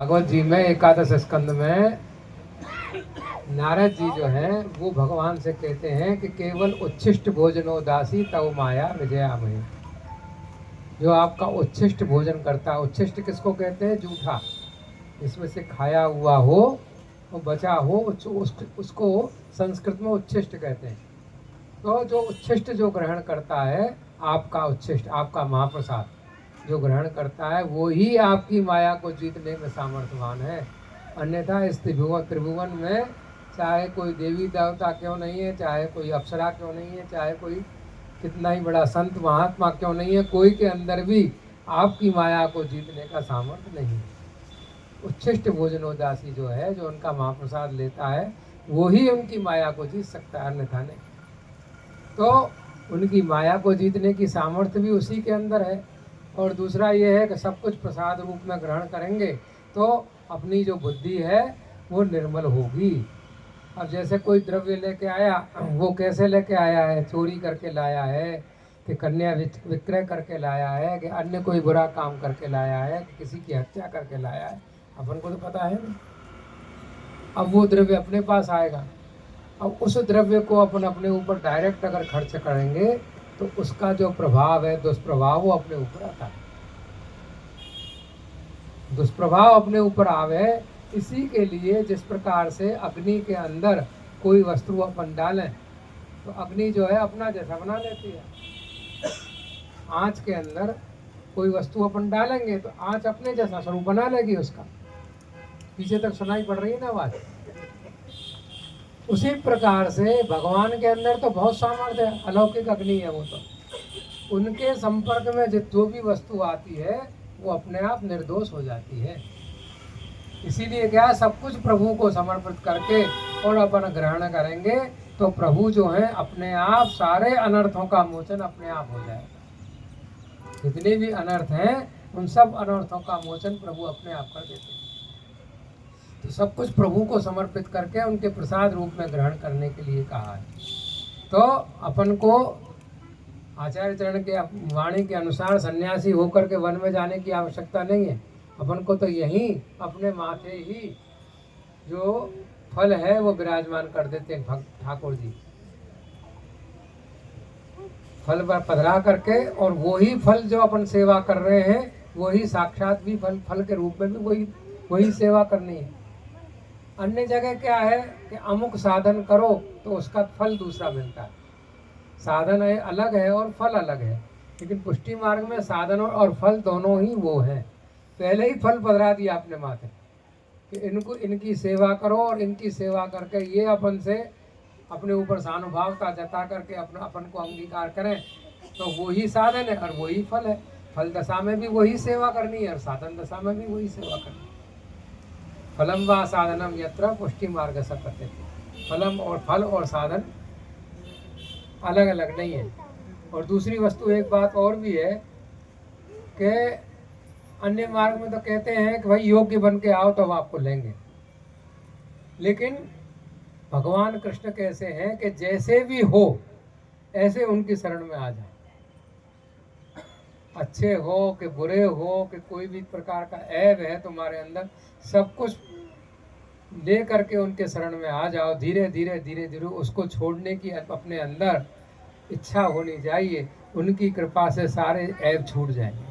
भगवत जी में एकादश स्कंद में नारद जी जो हैं वो भगवान से कहते हैं कि केवल उच्छिष्ट भोजनो दासी तव माया विजयामयी। जो आपका उच्छिष्ट भोजन करता है, उच्छिष्ट किसको कहते हैं? जूठा, इसमें से खाया हुआ हो और बचा हो उसको संस्कृत में उच्छिष्ट कहते हैं। तो जो उच्छिष्ट जो ग्रहण करता है, आपका उच्छिष्ट, आपका महाप्रसाद जो ग्रहण करता है, वो ही आपकी माया को जीतने में सामर्थ्यवान है। अन्यथा इस त्रिभुवन में चाहे कोई देवी देवता क्यों नहीं है, चाहे कोई अप्सरा क्यों नहीं है, चाहे कोई कितना ही बड़ा संत महात्मा क्यों नहीं है, कोई के अंदर भी आपकी माया को जीतने का सामर्थ्य नहीं है। उच्छिष्ट भोजनोदासी जो है, जो उनका महाप्रसाद लेता है, वो ही उनकी माया को जीत सकता है, अन्यथा नहीं। तो उनकी माया को जीतने की सामर्थ्य भी उसी के अंदर है। और दूसरा ये है कि सब कुछ प्रसाद रूप में ग्रहण करेंगे तो अपनी जो बुद्धि है वो निर्मल होगी। अब जैसे कोई द्रव्य लेके आया, वो कैसे लेके आया है? चोरी करके लाया है कि कन्या विक्रय करके लाया है कि अन्य कोई बुरा काम करके लाया है कि किसी की हत्या करके लाया है, अपन को तो पता है नहीं। अब वो द्रव्य अपने पास आएगा, अब उस द्रव्य को अपन अपने ऊपर डायरेक्ट अगर खर्च करेंगे तो उसका जो प्रभाव है, दुष्प्रभाव, वो अपने ऊपर आता है। दुष्प्रभाव अपने ऊपर आवे, इसी के लिए जिस प्रकार से अग्नि के अंदर कोई वस्तु अपन डालें तो अग्नि जो है अपना जैसा बना लेती है। आँच के अंदर कोई वस्तु अपन डालेंगे तो आँच अपने जैसा स्वरूप बना लेगी उसका। पीछे तक सुनाई पड़ रही है ना आवाज? उसी प्रकार से भगवान के अंदर तो बहुत सामर्थ्य है, अलौकिक अग्नि है वो तो। उनके संपर्क में जो भी वस्तु आती है वो अपने आप निर्दोष हो जाती है। इसीलिए क्या, सब कुछ प्रभु को समर्पित करके और अपन ग्रहण करेंगे तो प्रभु जो है अपने आप सारे अनर्थों का मोचन अपने आप हो जाएगा। जितने भी अनर्थ हैं उन सब अनर्थों का मोचन प्रभु अपने आप कर देते हैं। तो सब कुछ प्रभु को समर्पित करके उनके प्रसाद रूप में ग्रहण करने के लिए कहा है। तो अपन को आचार्य चरण के वाणी के अनुसार सन्यासी होकर के वन में जाने की आवश्यकता नहीं है। अपन को तो यहीं अपने माथे ही जो फल है वो विराजमान कर देते हैं भक्त ठाकुर जी। फल पर पधरा करके, और वही फल जो अपन सेवा कर रहे हैं वही साक्षात भी फल के रूप में भी वही सेवा करनी है। अन्य जगह क्या है कि अमुक साधन करो तो उसका फल दूसरा मिलता है। साधन है अलग है और फल अलग है, लेकिन पुष्टि मार्ग में साधन और फल दोनों ही वो हैं। पहले ही फल पधरा दिया अपने माथे कि इनको, इनकी सेवा करो और इनकी सेवा करके ये अपन से अपने ऊपर सानुभावता जता करके अपन को अंगीकार करें तो वही साधन है और वही फल है। फल दशा में भी वही सेवा करनी है और साधन दशा में भी वही सेवा करनी है। फलम व साधनम यत्र पुष्टि मार्ग सपते। फलम और फल और साधन अलग अलग नहीं है। और दूसरी वस्तु एक बात और भी है कि अन्य मार्ग में तो कहते हैं कि भाई योग्य बन के आओ तो हम आपको लेंगे, लेकिन भगवान कृष्ण कैसे हैं कि जैसे भी हो ऐसे उनकी शरण में आ जाओ। अच्छे हो कि बुरे हो कि कोई भी प्रकार का ऐब है तुम्हारे अंदर, सब कुछ ले करके उनके शरण में आ जाओ। धीरे धीरे धीरे धीरे उसको छोड़ने की अपने अंदर इच्छा होनी चाहिए। उनकी कृपा से सारे ऐब छूट जाएंगे,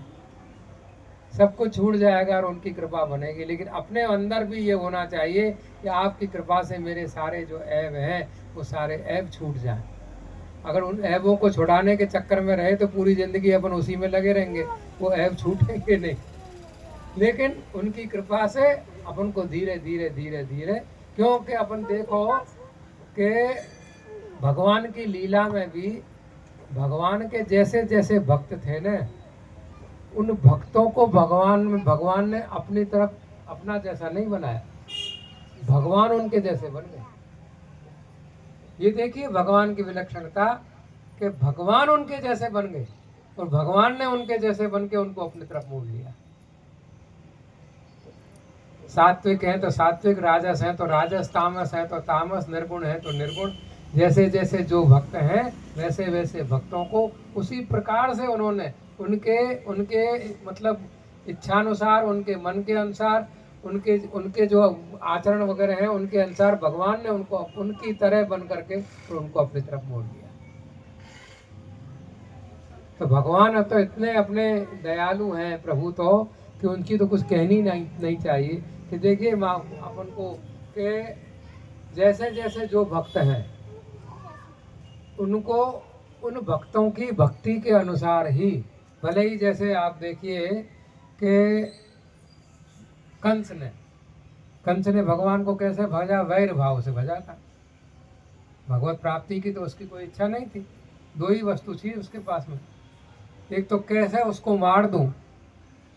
सब कुछ छूट जाएगा और उनकी कृपा बनेगी। लेकिन अपने अंदर भी ये होना चाहिए कि आपकी कृपा से मेरे सारे जो ऐब हैं वो सारे ऐब छूट जाएं। अगर उन ऐबों को छुड़ाने के चक्कर में रहे तो पूरी जिंदगी अपन उसी में लगे रहेंगे, वो ऐब छूटेंगे नहीं। लेकिन उनकी कृपा से अपन को धीरे धीरे धीरे धीरे, क्योंकि अपन देखो कि भगवान की लीला में भी भगवान के जैसे जैसे भक्त थे न, उन भक्तों को भगवान ने अपनी तरफ अपना जैसा नहीं बनाया, भगवान उनके जैसे बन गए। ये देखिए भगवान की विलक्षणता कि भगवान उनके जैसे बन गए और भगवान ने उनके जैसे बन के उनको अपनी तरफ मोड़ लिया। सात्विक है तो सात्विक, राजस है तो राजस, तामस है तो तामस, निर्गुण है तो निर्गुण। जैसे जैसे जो भक्त हैं वैसे वैसे भक्तों को उसी प्रकार से उन्होंने उनके उनके मतलब इच्छानुसार, उनके मन के अनुसार उनके उनके जो आचरण वगैरह हैं उनके अनुसार भगवान ने उनको उनकी तरह बन करके और उनको अपनी तरफ मोड़ लिया। तो भगवान अब तो इतने अपने दयालु हैं प्रभु तो, कि उनकी तो कुछ कहनी नहीं चाहिए। कि देखिए अपन को के जैसे जैसे जो भक्त हैं उनको उन भक्तों की भक्ति के अनुसार ही, भले ही जैसे आप देखिए कि कंस ने भगवान को कैसे भजा, वैर भाव से भजा था। भगवत प्राप्ति की तो उसकी कोई इच्छा नहीं थी, दो ही वस्तु थी उसके पास में, एक तो कैसे उसको मार दूं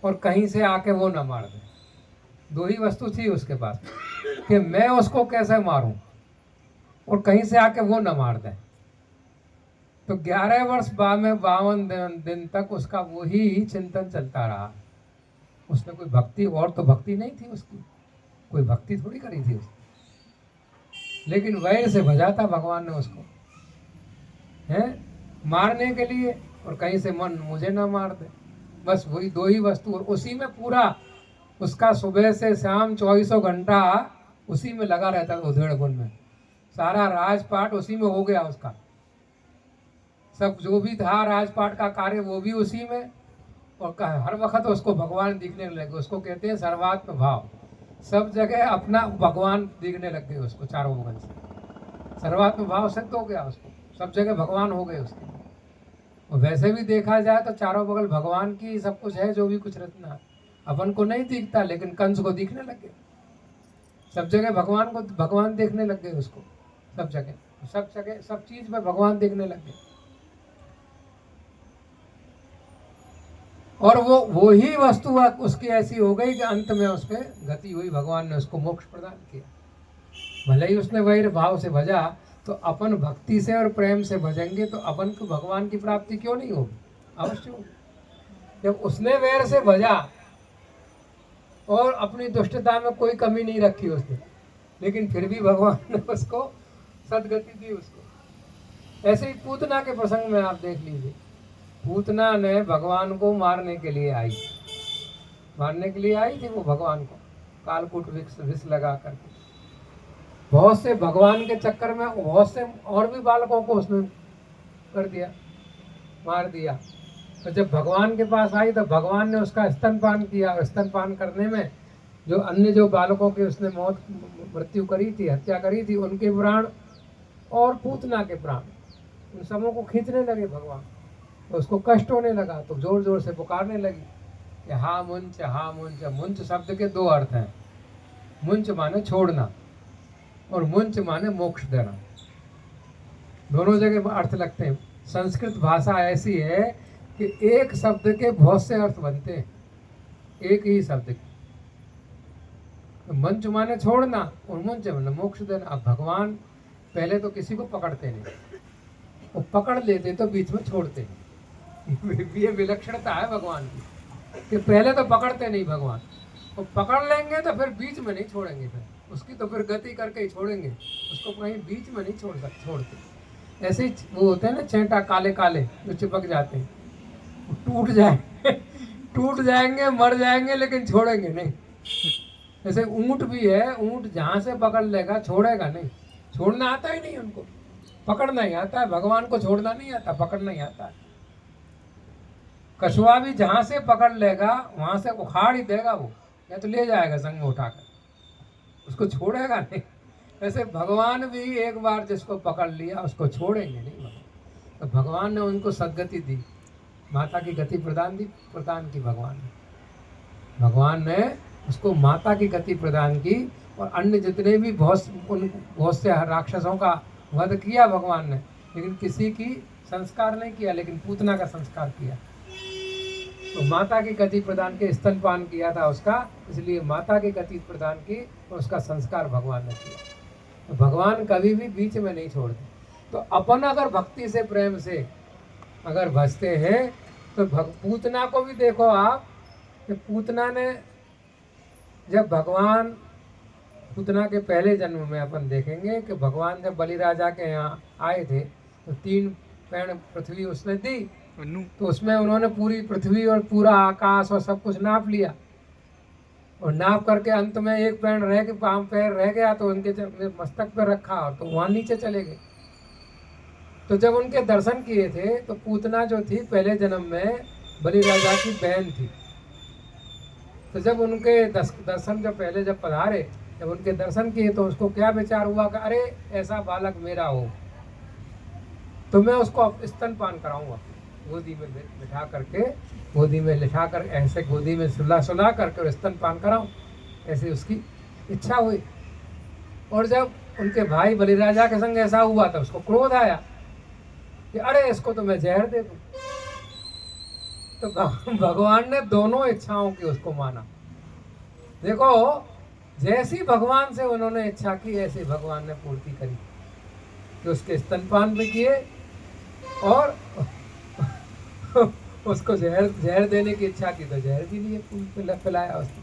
और कहीं से आके वो ना मार दे। दो ही वस्तु थी उसके पास कि मैं उसको कैसे मारूं और कहीं से आके वो ना मार दे। तो 11 वर्ष 52 दिन तक उसका वही चिंतन चलता रहा। उसने कोई भक्ति, और तो भक्ति नहीं थी उसकी, कोई भक्ति थोड़ी करी थी उसने, लेकिन वैर से भजा था भगवान ने उसको, है मारने के लिए, और कहीं से मन मुझे ना मार दे। बस वही दो ही वस्तु, और उसी में पूरा उसका सुबह से शाम 24 घंटा उसी में लगा रहता था। उधेड़ बुन में सारा राजपाट उसी में हो गया उसका, सब जो भी था राजपाट का कार्य वो भी उसी में, और हर वक्त उसको भगवान दिखने लगे। उसको कहते हैं सर्वात्म भाव, सब जगह अपना भगवान दिखने लग गए उसको चारों बगल से। सर्वात्म भाव सिद्ध हो गया उसको, सब जगह भगवान हो गए उसके। और वैसे भी देखा जाए तो चारों बगल भगवान की सब कुछ है, जो भी कुछ रचना अपन को नहीं दिखता, लेकिन कंस को दिखने लग गए। सब जगह भगवान देखने लग गए उसको, सब जगह सब चीज में भगवान देखने लग गए। और वो ही वस्तु उसकी ऐसी हो गई कि अंत में उस पर गति हुई, भगवान ने उसको मोक्ष प्रदान किया। भले ही उसने वैर भाव से भजा, तो अपन भक्ति से और प्रेम से भजेंगे तो अपन को भगवान की प्राप्ति क्यों नहीं होगी, अवश्य होगी। जब उसने वैर से भजा और अपनी दुष्टता में कोई कमी नहीं रखी उसने, लेकिन फिर भी भगवान ने उसको सदगति दी उसको। ऐसे ही पूतना के प्रसंग में आप देख लीजिए, पूतना ने भगवान को मारने के लिए आई थी वो भगवान को, कालकूट विष लगा करके। बहुत से भगवान के चक्कर में बहुत से और भी बालकों को उसने कर दिया, मार दिया। तो जब भगवान के पास आई तो भगवान ने उसका स्तनपान किया, और स्तनपान करने में जो अन्य जो बालकों की उसने मृत्यु करी थी, हत्या करी थी, उनके प्राण और पूतना के प्राण, उन सबों को खींचने लगे भगवान। तो उसको कष्ट होने लगा, तो जोर जोर से पुकारने लगी कि हा मुंच हा मुंच। मुंच शब्द के दो अर्थ हैं, मुंच माने छोड़ना और मुंच माने मोक्ष देना, दोनों जगह अर्थ लगते हैं। संस्कृत भाषा ऐसी है कि एक शब्द के बहुत से अर्थ बनते हैं, एक ही शब्द के। तो मंच माने छोड़ना और मुंच माने मोक्ष देना। अब भगवान पहले तो किसी को पकड़ते नहीं, वो पकड़ लेते तो बीच में छोड़ते नहीं। ये विलक्षणता है भगवान की कि पहले तो पकड़ते नहीं भगवान, वो पकड़ लेंगे तो फिर बीच में नहीं छोड़ेंगे, फिर उसकी तो फिर गति करके ही छोड़ेंगे, उसको कहीं बीच में नहीं छोड़ते। ऐसे ही वो होते हैं ना चेंटा, काले काले जो चिपक जाते हैं, वो टूट जाएंगे मर जाएंगे, लेकिन छोड़ेंगे नहीं। जैसे ऊंट भी है, ऊंट जहाँ से पकड़ लेगा छोड़ेगा नहीं, छोड़ना आता ही नहीं उनको, पकड़ना ही आता है। भगवान को छोड़ना नहीं आता, पकड़ना ही आता है। कछुआ भी जहाँ से पकड़ लेगा वहां से उखाड़ ही देगा वो, या तो ले जाएगा संग में उठाकर, उसको छोड़ेगा नहीं। ऐसे भगवान भी एक बार जिसको पकड़ लिया उसको छोड़ेंगे नहीं। तो भगवान ने उनको सद्गति दी, माता की गति प्रदान की भगवान ने उसको माता की गति प्रदान की। और अन्य जितने भी बहुत से राक्षसों का वध किया भगवान ने, लेकिन किसी की संस्कार नहीं किया, लेकिन पूतना का संस्कार किया। तो माता की गति प्रदान के, स्तनपान किया था उसका, इसलिए माता की गति प्रदान की और उसका संस्कार भगवान ने किया। तो भगवान कभी भी बीच में नहीं छोड़ते। तो अपन अगर भक्ति से प्रेम से अगर भजते हैं तो पूतना को भी देखो आप, कि पूतना ने जब पूतना के पहले जन्म में अपन देखेंगे कि भगवान जब बलि राजा के यहाँ आए थे तो 3 पैण पृथ्वी उसने दी, तो उसमें उन्होंने पूरी पृथ्वी और पूरा आकाश और सब कुछ नाप लिया। और नाप करके अंत में एक पैर रह के पाँव पैर रह गया तो उनके मस्तक पर रखा और तो वहाँ नीचे चले गए। तो जब उनके दर्शन किए थे तो पूतना जो थी पहले जन्म में बलि राजा की बहन थी। तो जब उनके दर्शन जब पहले जब पधारे, जब उनके दर्शन किए तो उसको क्या विचार हुआ कि अरे ऐसा बालक मेरा हो तो मैं उसको स्तनपान कराऊंगा, गोदी में बिठा करके, गोदी में लिठा कर ऐसे गोदी में सुला करके और स्तनपान कराऊं, ऐसे उसकी इच्छा हुई। और जब उनके भाई बलिराजा के संग ऐसा हुआ तो उसको क्रोध आया कि अरे इसको तो मैं जहर दे दूं। तो भगवान ने दोनों इच्छाओं की उसको माना। देखो जैसी भगवान से उन्होंने इच्छा की ऐसी भगवान ने पूर्ति करी कि उसके स्तनपान भी किए और उसको जहर देने की इच्छा की तो जहर भी लिए पिलाया उसने।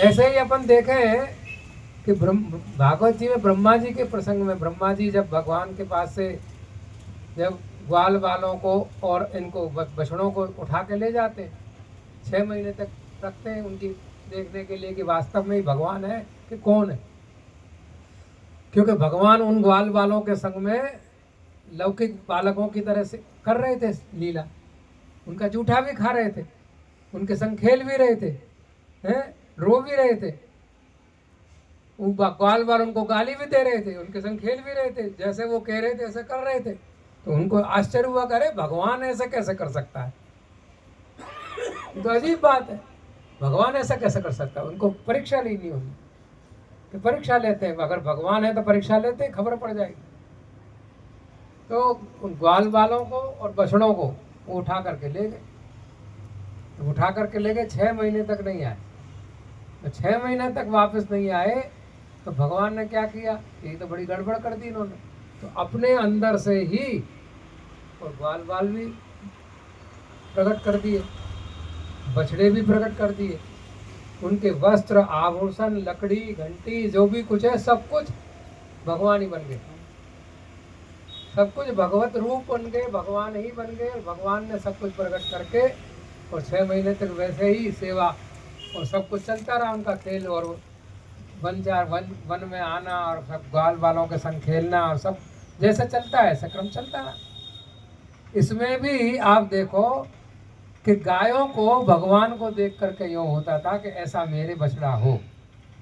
ऐसे ही अपन देखें कि भागवत जी में ब्रह्मा जी के प्रसंग में ब्रह्मा जी जब भगवान के पास से जब ग्वाल वालों को और इनको बछड़ों को उठा के ले जाते हैं, 6 महीने तक रखते हैं उनकी देखने के लिए कि वास्तव में ही भगवान है कि कौन है। क्योंकि भगवान उन ग्वाल वालों के संग में लौकिक बालकों की तरह से कर रहे थे लीला, उनका जूठा भी खा रहे थे, उनके संग खेल भी रहे थे, हैं रो भी रहे थे, ग्वाल वाल उनको गाली भी दे रहे थे, उनके संग खेल भी रहे थे, जैसे वो कह रहे थे ऐसे कर रहे थे। तो उनको आश्चर्य हुआ करे भगवान ऐसा कैसे कर सकता है, तो अजीब बात है, भगवान ऐसा कैसे कर सकता है। उनको परीक्षा लेनी होगी तो परीक्षा लेते हैं, अगर भगवान है तो परीक्षा लेते हैं, खबर पड़ जाएगी। तो उन ग्वाल वालों को और बछड़ों को वो उठा करके ले गए, तो उठा करके ले गए, 6 महीने तक नहीं आए। तो 6 महीने तक वापस नहीं आए तो भगवान ने क्या किया, ये तो बड़ी गड़बड़ कर दी इन्होंने। तो अपने अंदर से ही और ग्वाल वाल भी प्रकट कर दिए, बछड़े भी प्रकट कर दिए, उनके वस्त्र आभूषण लकड़ी घंटी जो भी कुछ है सब कुछ भगवान ही बन गए, सब कुछ भगवत रूप बन गए, भगवान ही बन गए। भगवान ने सब कुछ प्रकट करके और 6 महीने तक वैसे ही सेवा और सब कुछ चलता रहा उनका खेल, और वन में आना और सब ग्वाल वालों के संग खेलना और सब जैसे चलता है ऐसा क्रम चलता रहा। इसमें भी आप देखो कि गायों को भगवान को देख करके यूँ होता था कि ऐसा मेरे बछड़ा हो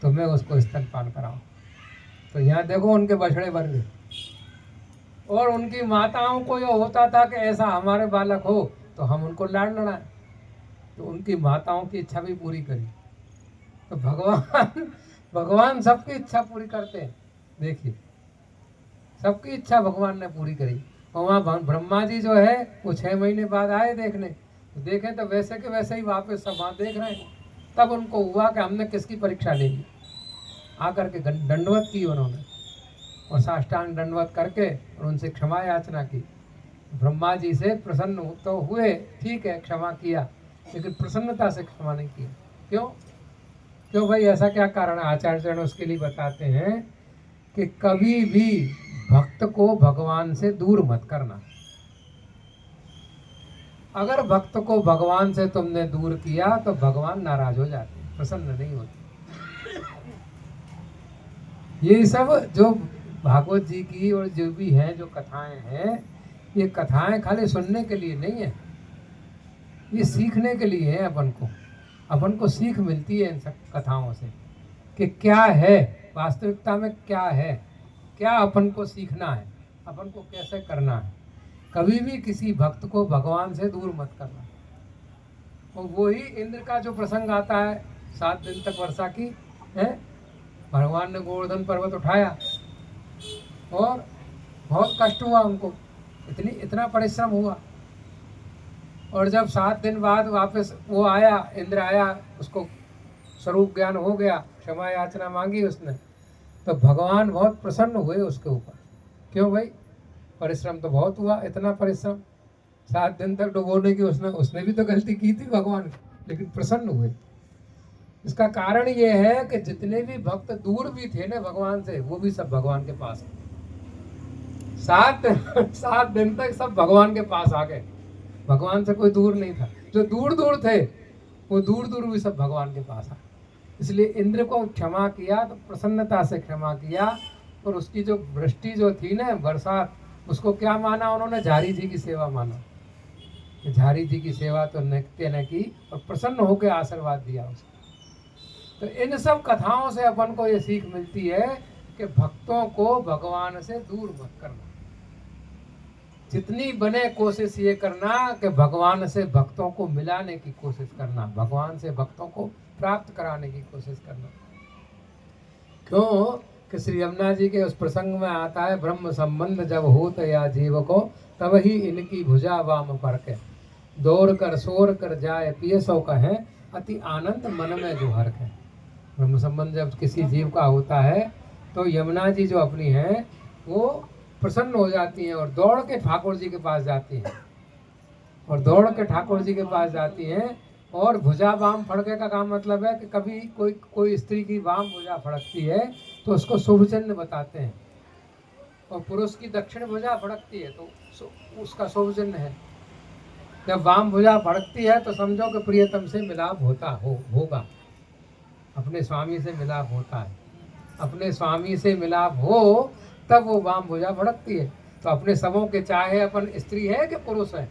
तो मैं उसको स्तनपान कराऊं। तो यहाँ देखो उनके बछड़े बन गए, और उनकी माताओं को यह होता था कि ऐसा हमारे बालक हो तो हम उनको लाड़ लड़ाएं, तो उनकी माताओं की इच्छा भी पूरी करी। तो भगवान सबकी इच्छा पूरी करते हैं। देखिए सबकी इच्छा भगवान ने पूरी करी। और वहाँ ब्रह्मा जी जो है वो 6 महीने बाद आए देखने, तो देखें तो वैसे के वैसे ही वापस सब वहाँ देख रहे हैं। तब उनको हुआ कि हमने किसकी परीक्षा ले ली, आकर के दंडवत की उन्होंने और साष्टांग दंडवत करके और उनसे क्षमा याचना की। ब्रह्मा जी से प्रसन्न तो हुए, ठीक है क्षमा किया, लेकिन प्रसन्नता से क्षमा नहीं किया। क्यों भाई, ऐसा क्या कारण है? आचार्य चरण उसके लिए बताते हैं कि कभी भी भक्त को भगवान से दूर मत करना। अगर भक्त को भगवान से तुमने दूर किया तो भगवान नाराज हो जाते, प्रसन्न नहीं होते। ये सब जो भागवत जी की और जो भी हैं जो कथाएं हैं, ये कथाएं खाली सुनने के लिए नहीं है, ये सीखने के लिए है। अपन को सीख मिलती है इन सब कथाओं से कि क्या है वास्तविकता में, क्या है, क्या अपन को सीखना है, अपन को कैसे करना है। कभी भी किसी भक्त को भगवान से दूर मत करना। और वही इंद्र का जो प्रसंग आता है 7 दिन तक वर्षा की है, भगवान ने गोवर्धन पर्वत उठाया और बहुत कष्ट हुआ उनको, इतना परिश्रम हुआ। और जब 7 दिन बाद वापस वो आया, इंद्र आया, उसको स्वरूप ज्ञान हो गया, क्षमा याचना मांगी उसने, तो भगवान बहुत प्रसन्न हुए उसके ऊपर। क्यों भाई, परिश्रम तो बहुत हुआ, इतना परिश्रम 7 दिन तक डुबोने की उसने भी तो गलती की थी भगवान, लेकिन प्रसन्न हुए। इसका कारण ये है कि जितने भी भक्त दूर भी थे ना भगवान से, वो भी सब भगवान के पास 7 दिन तक सब भगवान के पास आ गए। भगवान से कोई दूर नहीं था। जो दूर दूर थे वो दूर दूर भी सब भगवान के पास आए। इसलिए इंद्र को क्षमा किया तो प्रसन्नता से क्षमा किया, और उसकी जो वृष्टि जो थी ना, बरसात, उसको क्या माना उन्होंने? झारी जी की सेवा माना। झारी जी की सेवा तो नित्य ने की और प्रसन्न होकर आशीर्वाद दिया उसको। तो इन सब कथाओं से अपन को ये सीख मिलती है कि भक्तों को भगवान से दूर मत करना। जितनी बने कोशिश ये करना कि भगवान से भक्तों को मिलाने की कोशिश करना, भगवान से भक्तों को प्राप्त कराने की कोशिश करना। क्यों कि श्री यमुना जी के उस प्रसंग में आता है, ब्रह्म संबंध जब होत या जीव को, तब ही इनकी भुजा वाम पर के, दौड़ कर सोर कर जाए पिय सो कहे, अति आनंद मन में जो हर्क है। ब्रह्म संबंध जब किसी जीव का होता है तो यमुना जी जो अपनी है वो प्रसन्न हो जाती हैं और दौड़ के ठाकुर जी के पास जाती हैं, और दौड़ के ठाकुर जी के पास जाती हैं। और भुजा वाम फड़के का काम मतलब है कि कभी कोई स्त्री की वाम भुजा फड़कती है तो उसको शुभ चिन्ह बताते हैं, और पुरुष की दक्षिण भुजा फड़कती है तो उसका शुभ चिन्ह है। जब वाम भुजा फड़कती है तो समझो कि प्रियतम से मिलाप होगा, अपने स्वामी से मिलाप होता है। अपने स्वामी से मिलाप हो तब वो वाम भुजा फड़कती है। तो अपने सबों के चाहे अपन स्त्री है कि पुरुष है,